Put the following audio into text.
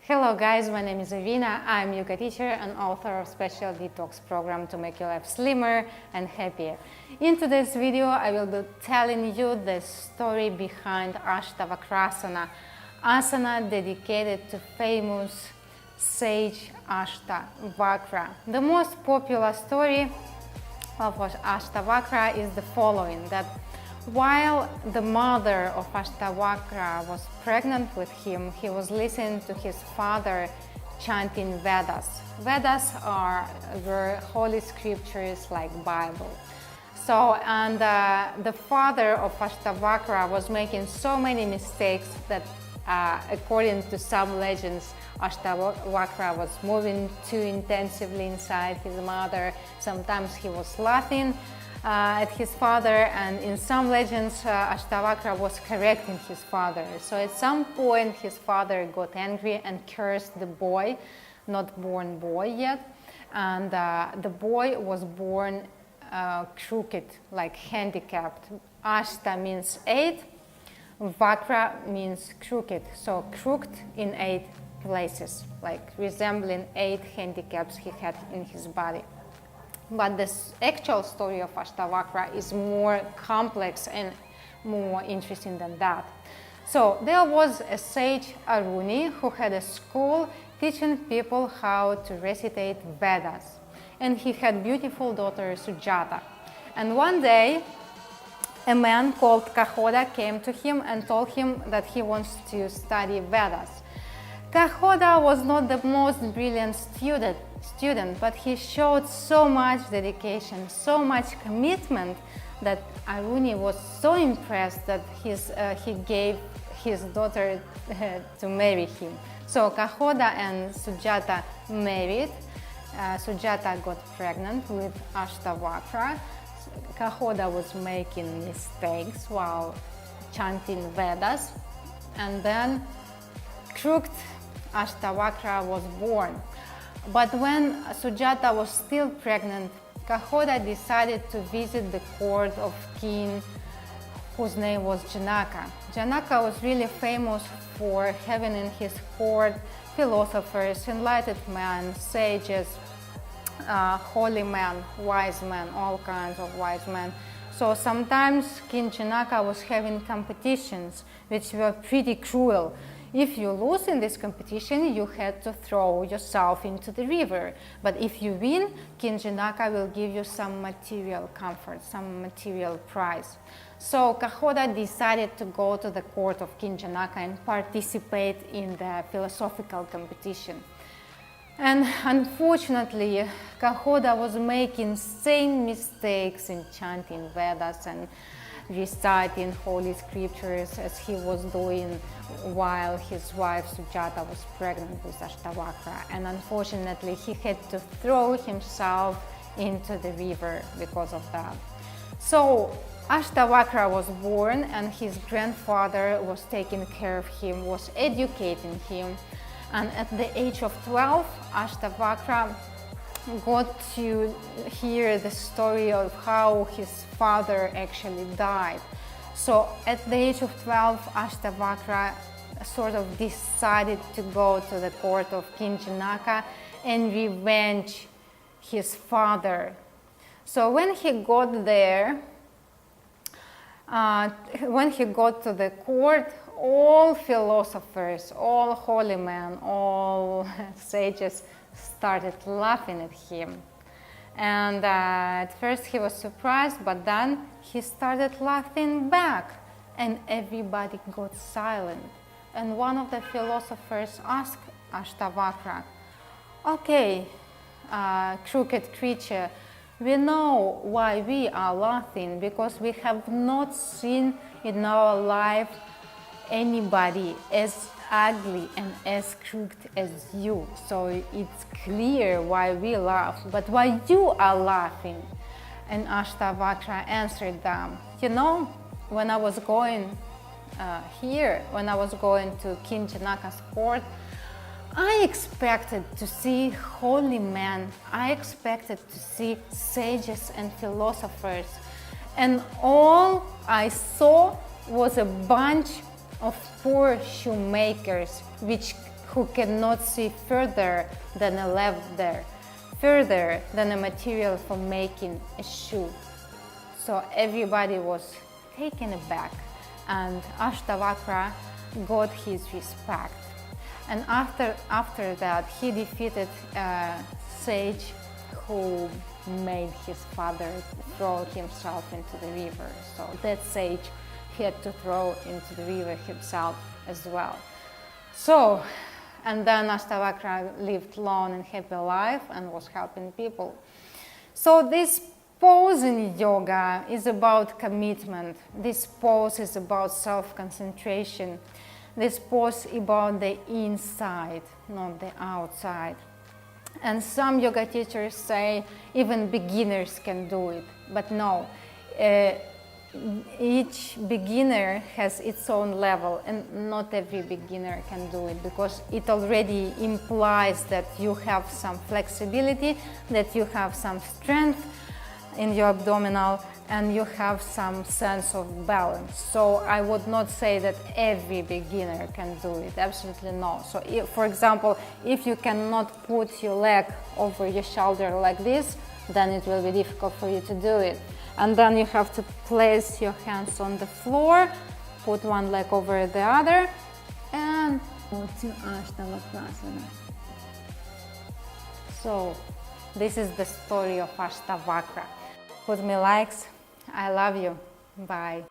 Hello guys, my name is Irina. I'm yoga teacher and author of special detox program to make your life slimmer and happier. In today's video, I will be telling you the story behind Ashtavakrasana, asana dedicated to famous sage Ashtavakra. The most popular story of Ashtavakra is the following, that while the mother of Ashtavakra was pregnant with him, he was listening to his father chanting Vedas. Vedas were holy scriptures like Bible. And the father of Ashtavakra was making so many mistakes that according to some legends, Ashtavakra was moving too intensively inside his mother. Sometimes he was laughing at his father, and in some legends Ashtavakra was correcting his father. So at some point his father got angry and cursed the boy, not born boy yet, and the boy was born crooked, like handicapped. Ashta means 8, Vakra means crooked, so crooked in 8 places, like resembling 8 handicaps he had in his body. But the actual story of Ashtavakra is more complex and more interesting than that. So there was a sage Aruni who had a school teaching people how to recitate Vedas. And he had beautiful daughter Sujata. And one day a man called Kahoda came to him and told him that he wants to study Vedas. Kahoda was not the most brilliant student, but he showed so much dedication, so much commitment that Aruni was so impressed that he gave his daughter to marry him. So Kahoda and Sujata married. Sujata got pregnant with Ashtavakra. Kahoda was making mistakes while chanting Vedas, and then crooked Ashtavakra was born. But when Sujata was still pregnant, Kahoda decided to visit the court of king whose name was Janaka. Janaka was really famous for having in his court philosophers, enlightened men, sages, holy men, wise men, all kinds of wise men. So sometimes King Janaka was having competitions which were pretty cruel. If you lose in this competition, you had to throw yourself into the river. But if you win, King Janaka will give you some material comfort, some material prize. So Kahoda decided to go to the court of King Janaka and participate in the philosophical competition. And unfortunately, Kahoda was making same mistakes in chanting Vedas and reciting holy scriptures as he was doing while his wife Sujata was pregnant with Ashtavakra. And unfortunately, he had to throw himself into the river because of that. So Ashtavakra was born, and his grandfather was taking care of him, was educating him. And at the age of 12, Ashtavakra got to hear the story of how his father actually died. So at the age of 12, Ashtavakra sort of decided to go to the court of King Janaka and revenge his father. So when he got there, when he got to the court, all philosophers, all holy men, all sages started laughing at him. And at first he was surprised, but then he started laughing back, and everybody got silent. And one of the philosophers asked Ashtavakra, "Okay, crooked creature, we know why we are laughing, because we have not seen in our life anybody as ugly and as crooked as you. So it's clear why we laugh, but why you are laughing?" And Ashtavakra answered them, "You know, when I was going when I was going to King Janaka's court, I expected to see holy men, I expected to see sages and philosophers, and all I saw was a bunch of poor shoemakers who cannot see further than a leather, further than a material for making a shoe. So everybody was taken aback, and Ashtavakra got his respect. And after that, he defeated a sage who made his father throw himself into the river. So that sage had to throw into the river himself as well. So, and then Ashtavakra lived long and happy life and was helping people. So this pose in yoga is about commitment. This pose is about self-concentration. This pose is about the inside, not the outside. And some yoga teachers say even beginners can do it, but no. Each beginner has its own level, and not every beginner can do it, because it already implies that you have some flexibility, that you have some strength in your abdominal, and you have some sense of balance. So I would not say that every beginner can do it, absolutely not. So if, for example, if you cannot put your leg over your shoulder like this, then it will be difficult for you to do it. And then you have to place your hands on the floor, put one leg over the other, and go to Ashtavakrasana. So this is the story of Ashtavakra. Put me likes. I love you. Bye.